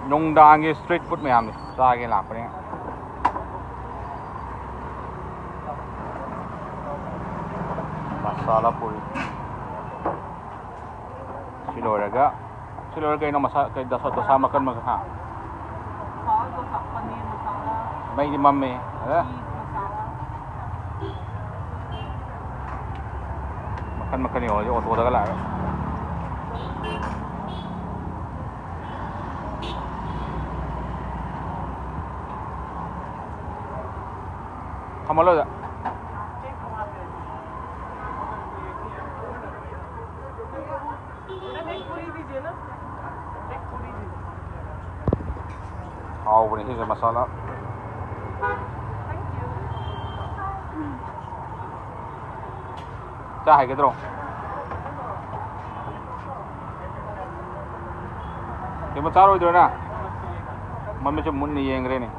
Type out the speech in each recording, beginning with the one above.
नुंगदांगे street food में हम चागे लापने मसाला पूरी सिलोरगा सिलोरगा ino masa kay dosa makan mag ha may di mami ada makan makan ni oh auto daga la kamalo da Oh, when here's a masala. Cha hai cái đâu? Cái mà cháo rồi rồi nè. Mình mới muốn đi ăn cái này.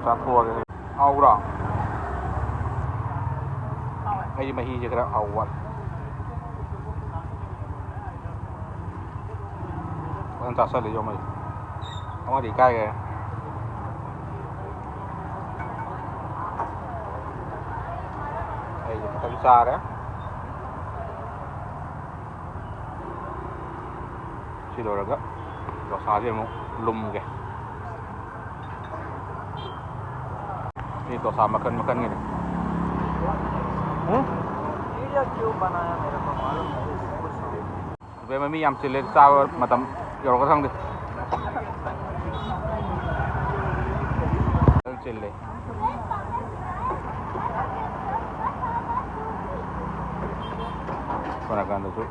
Cháo thua cái. Au rồi. Cái gì mà hi cái đó au quá. Anh ta sẽ lấy cho mày không có đi cay kìa đây là cái xa đấy xin lỗi rồi đó xa gì mà lùm kìa ini तो sama makan makan gini video क्यों बनाया मेरे को मालूम नहीं वे mummy हम चिल्ले साव मतलब your को संग दे चिल्ले कोना कांदा जो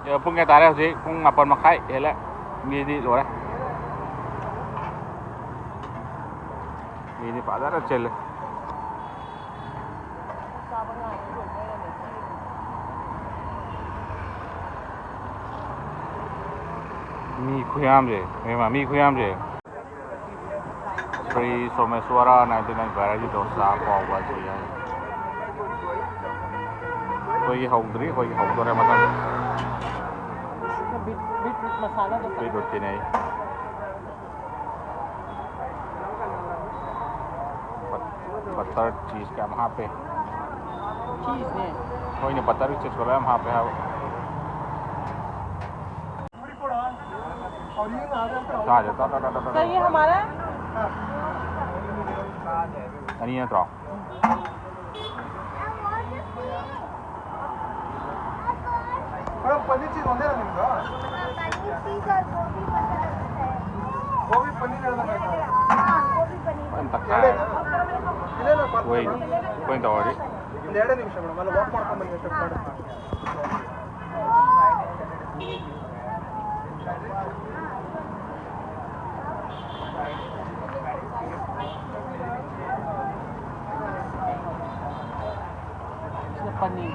giờ phun nghe tại đây gì phun ngập mà khai vậy là mi đi rồi đấy ini Pak Zara cel. Mi khuyam je, memang mi khuyam je. Sri Someswara 99 variety dosa pav bhaji है. कोई हौंदरी कोई हौंदरे मतलब. Beat मसाला तो beat होती नहीं. Butter चीज़ का वहाँ पे चीज़ ने कोई नहीं बटर चीज़ को वहाँ पे है कहाँ जाता सर ये हमारा नहीं है तो पनीर चीज़ होने लगा गोभी पनीर वही कोई तो और ಎರಡು ನಿಮಿಷ ಮೇಡಮ್ ಅಲ್ಲಿ ವಾಕ್ ಮಾಡ್ಕೊಂಡು ಬನ್ನಿ ಅಷ್ಟು ಮಾಡ್ತೀನಿ पनीर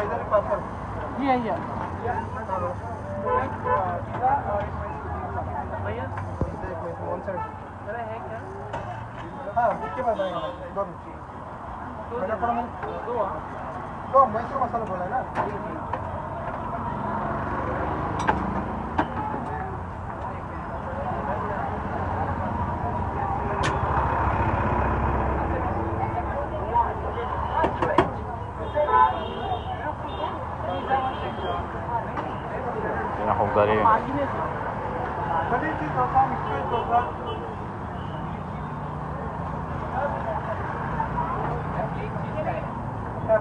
इधर पापड़ ये भैया वन साइड मेरा है क्या हाँ इसके बाद आएगा दोनों मेरा पड़ा मैं दो मैसूर मसाला बोला है ना dari paneer cheese dosa mix veg dosa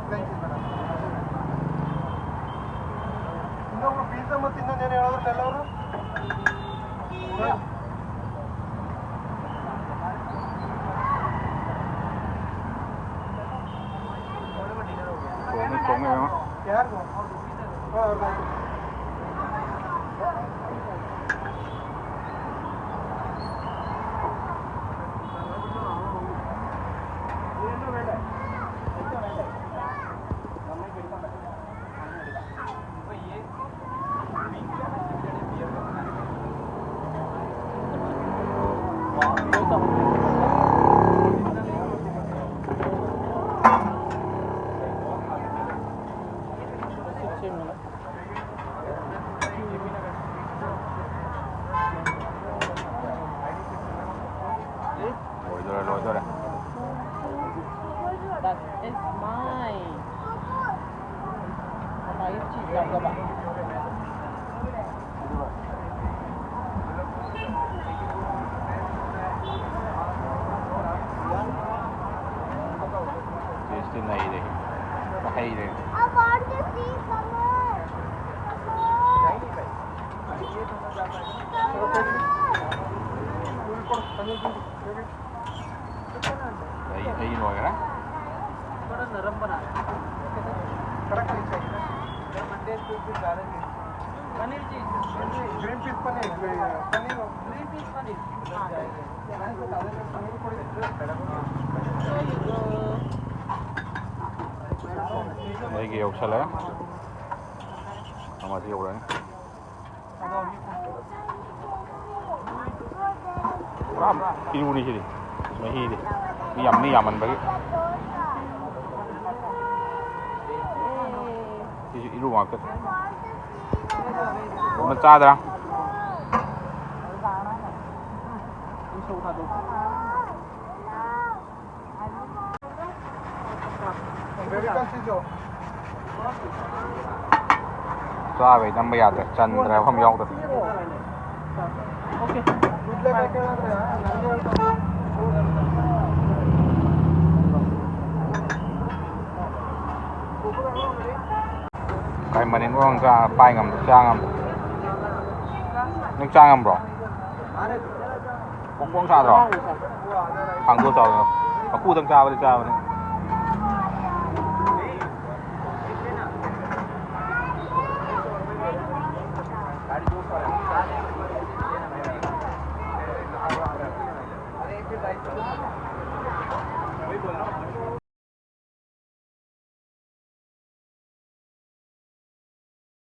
plain cheese madam ಇನ್ನೊಬ್ರು ಪಿಜ್ಜಾ ಮತ್ತು ಇನ್ನೊಂದೇನು ಹೇಳಿದ್ರು ಎಲ್ಲವರು ಯಾರಿಗೂ चीज का दबा टेस्टी नहीं रही है रही I want to see someone. दही वगैरह थोड़ा नरम बना कड़क नहीं चाहिए पनीर चीज green peas paneer paneer green peas paneer दही की योग चला हमारी हो रहा है इरूनी चली नहीं दे यम्मी यामन बगी इरू वहाँ पे मैं चाह रहा अमेरिकन चीज़ चाह भाई नंबर याद है चंद्र हम याद करते okay cái mà nên có ra bay ngầm trang nước trang ngầm rồi cũng cũng sao rồi hàng đua rồi mà khu tăng sao đi sao này अरे